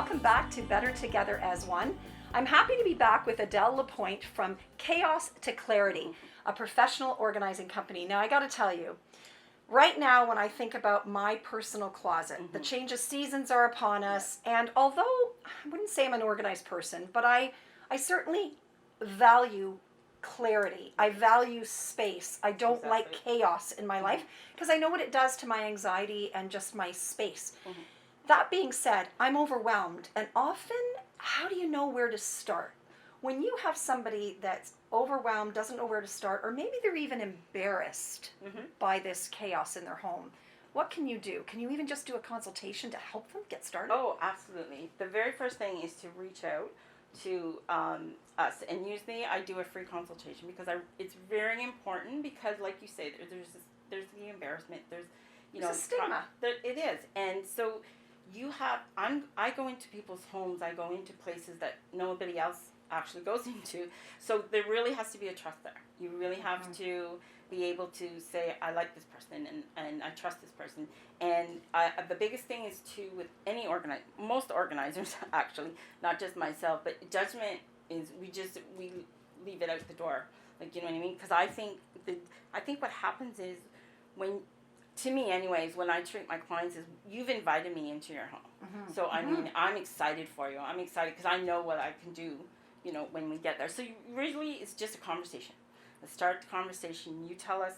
welcome back to Better Together as One. I'm happy to be back with Adele Lapointe from Chaos to Clarity, a professional organizing company. Now, I got to tell you, right now when I think about my personal closet, the change of seasons are upon us, and although I wouldn't say I'm an organized person, but I certainly value clarity. I value space. I don't like chaos in my life because I know what it does to my anxiety and just my space. That being said, I'm overwhelmed, and often, how do you know where to start? When you have somebody that's overwhelmed, doesn't know where to start, or maybe they're even embarrassed by this chaos in their home, what can you do? Can you even just do a consultation to help them get started? Oh, absolutely. The very first thing is to reach out to us, and usually I do a free consultation because it's very important, because like you say, there's the embarrassment, there's a stigma. It is, and so I go into people's homes, I go into places that nobody else actually goes into, so there really has to be a trust there. You really have to be able to say, I like this person and I trust this person. And the biggest thing is with any most organizers actually, not just myself, but judgment is, we leave it out the door. Like, you know what I mean? Because I think what happens is, to me anyways, when I treat my clients, is you've invited me into your home. So I mean, I'm excited for you. I'm excited because I know what I can do, when we get there. So really, it's just a conversation. Let's start the conversation. You tell us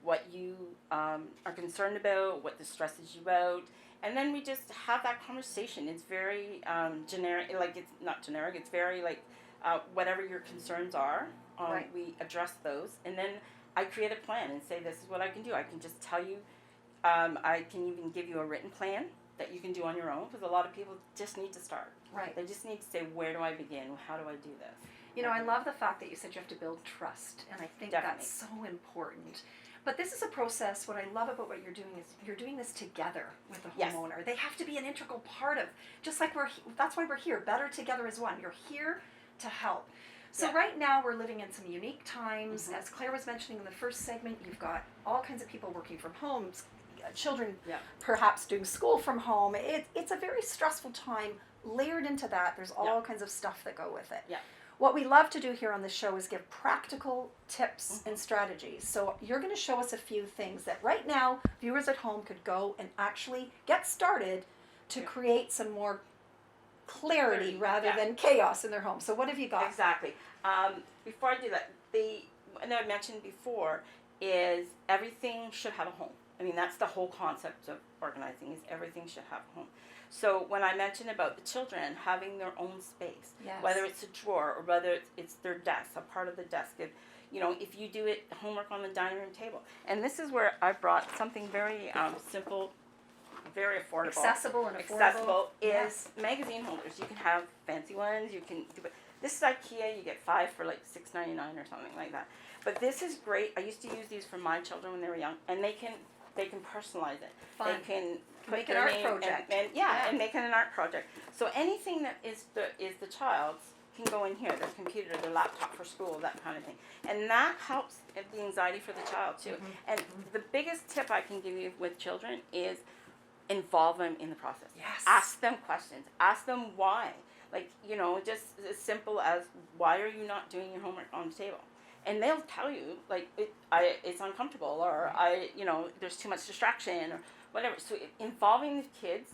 what you are concerned about, what stresses you out, and then we just have that conversation. It's very generic, like it's not generic, it's very like whatever your concerns are, we address those, and then I create a plan and say, this is what I can do. I can just tell you, I can even give you a written plan that you can do on your own, because a lot of people just need to start. Right. They just need to say, where do I begin? How do I do this? I love the fact that you said you have to build trust, and I think that's so important. But this is a process. What I love about what you're doing is you're doing this together with the homeowner. They have to be an integral part of, just like that's why we're here, Better Together as One. You're here to help. So right now we're living in some unique times. As Claire was mentioning in the first segment, you've got all kinds of people working from homes, children perhaps doing school from home. It's a very stressful time. Layered into that, there's all kinds of stuff that go with it. What we love to do here on the show is give practical tips and strategies. So you're going to show us a few things that right now viewers at home could go and actually get started to create some more clarity rather than chaos in their home. So what have you got? Exactly. Before I do that, and I mentioned before, is everything should have a home. I mean, that's the whole concept of organizing, is everything should have a home. So when I mentioned about the children having their own space, whether it's a drawer or whether it's their desk, a part of the desk, if you do homework on the dining room table. And this is where I brought something very simple, very affordable. Accessible and affordable. Accessible is magazine holders. You can have fancy ones. You can do it. This is IKEA. You get 5 for like $6.99 or something like that. But this is great. I used to use these for my children when they were young, and they can personalize it. Fun. They can make an art project. And make it an art project. So anything that is the child's can go in here. Their computer, their laptop for school, that kind of thing. And that helps the anxiety for the child too. And the biggest tip I can give you with children is involve them in the process. Yes. Ask them questions. Ask them why. Like, just as simple as, why are you not doing your homework on the table? And they'll tell you, like, it's uncomfortable, or there's too much distraction, or whatever. So involving the kids,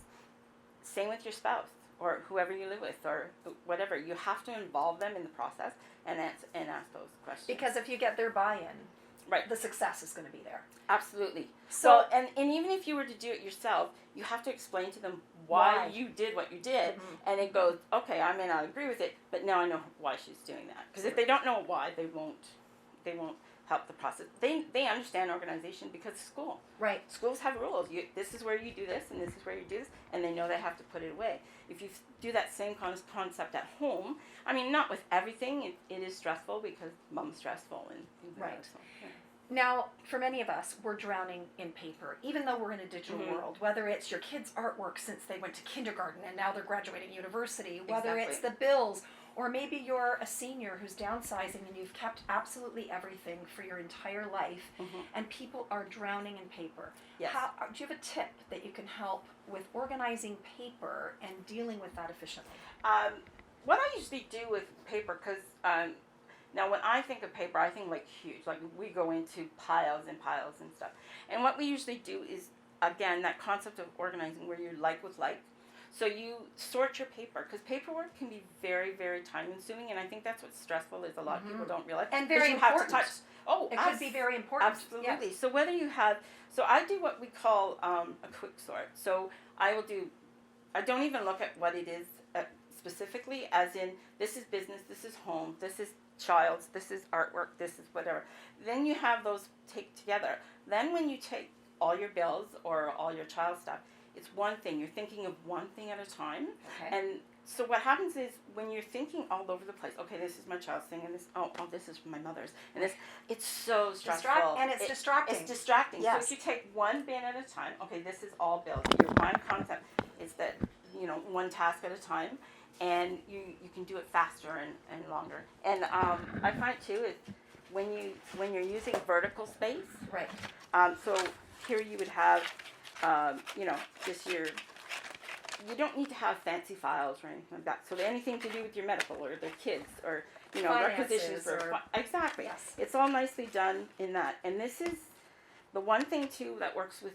same with your spouse or whoever you live with or whatever. You have to involve them in the process and ask those questions. Because if you get their buy-in, the success is going to be there. Absolutely. So and even if you were to do it yourself, you have to explain to them why you did what you did, and it goes, okay, I may not agree with it, but now I know why she's doing that. Because if they don't know why, they won't help the process. They understand organization because school. Right. Schools have rules. This is where you do this, and this is where you do this, and they know they have to put it away. If you do that same concept at home, I mean, not with everything. It is stressful because mom's stressful and things like that. So, Now, for many of us, we're drowning in paper, even though we're in a digital world, whether it's your kids' artwork since they went to kindergarten and now they're graduating university, whether it's the bills, Or maybe you're a senior who's downsizing and you've kept absolutely everything for your entire life, and people are drowning in paper. Yes. Do you have a tip that you can help with organizing paper and dealing with that efficiently? What I usually do with paper, because now when I think of paper, I think like huge, like we go into piles and piles and stuff. And what we usually do is, again, that concept of organizing where you like with like. So you sort your paper, because paperwork can be very, very time consuming, and I think that's what's stressful is a lot of people don't realize. And very you important. Have to touch. Oh, it could be very important. Absolutely. Yes. So whether you have, so I do what we call a quick sort. So I don't even look at what it is specifically, as in this is business, this is home, this is child's, this is artwork, this is whatever. Then you have those take together. Then when you take all your bills or all your child stuff, it's one thing. You're thinking of one thing at a time. Okay. And so what happens is when you're thinking all over the place, okay, this is my child's thing, and this, oh, this is my mother's, and this, it's so stressful. It's distracting. It's distracting. Yes. So if you take one bin at a time, okay, this is all bills. Your one concept is that, one task at a time, and you can do it faster and longer. And I find too is when you're using vertical space. Right. So here you would have, just you don't need to have fancy files or anything like that. So anything to do with your medical or the kids or, requisitions exactly. Yes. It's all nicely done in that. And this is the one thing too that works with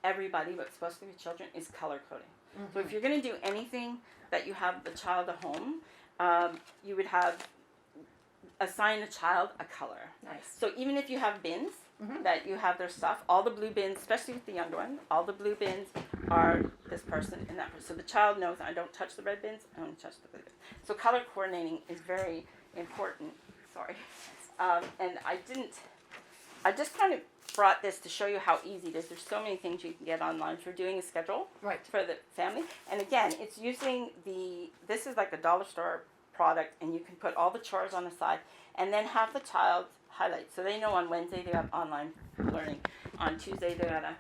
everybody, but especially with children, is color coding. So if you're going to do anything that you have the child at home, you would assign the child a color. Nice. So even if you have bins that you have their stuff, all the blue bins, especially with the younger one, all the blue bins are this person and that person. So the child knows, I don't touch the red bins, I only touch the blue bins. So color coordinating is very important. Sorry. And I just kind of brought this to show you how easy it is. There's so many things you can get online for doing a schedule for the family. And again, it's using this is like a dollar store product, and you can put all the chores on the side and then have the child highlight. So they know on Wednesday they have online learning. On Tuesday they gotta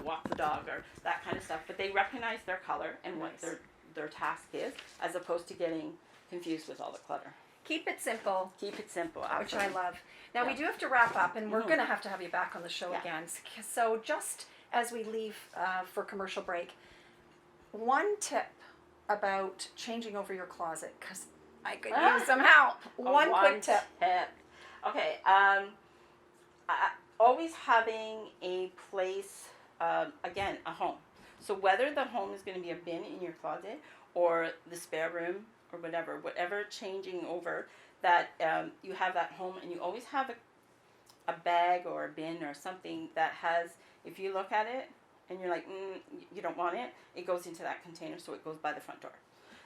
walk the dog or that kind of stuff. But they recognize their color and what their task is, as opposed to getting confused with all the clutter. Keep it simple. Keep it simple, which I love. Now we do have to wrap up, and we're going to have you back on the show again. So just as we leave for commercial break, one tip about changing over your closet, because I could use some help. One quick tip. Okay. Always having a place, again, a home. So whether the home is going to be a bin in your closet or the spare room or whatever changing over, that you have that home, and you always have a bag or a bin or something that has, if you look at it and you're like, you don't want it, it goes into that container, so it goes by the front door.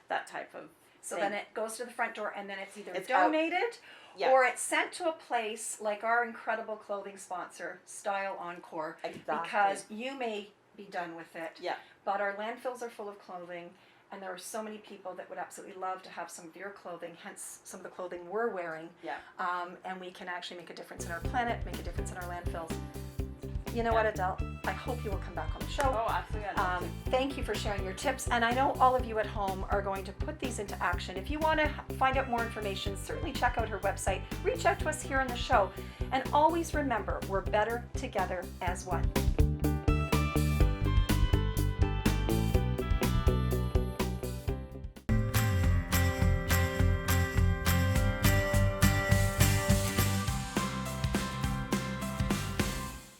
That type of So thing. then it goes to the front door, and then it's either It's donated or it's sent to a place like our incredible clothing sponsor, Style Encore, because you may be done with it, but our landfills are full of clothing. And there are so many people that would absolutely love to have some of your clothing, hence some of the clothing we're wearing. And we can actually make a difference in our planet, make a difference in our landfills. You know what, Adele? I hope you will come back on the show. Oh, absolutely. Thank you for sharing your tips. And I know all of you at home are going to put these into action. If you want to find out more information, certainly check out her website. Reach out to us here on the show. And always remember, we're better together as one.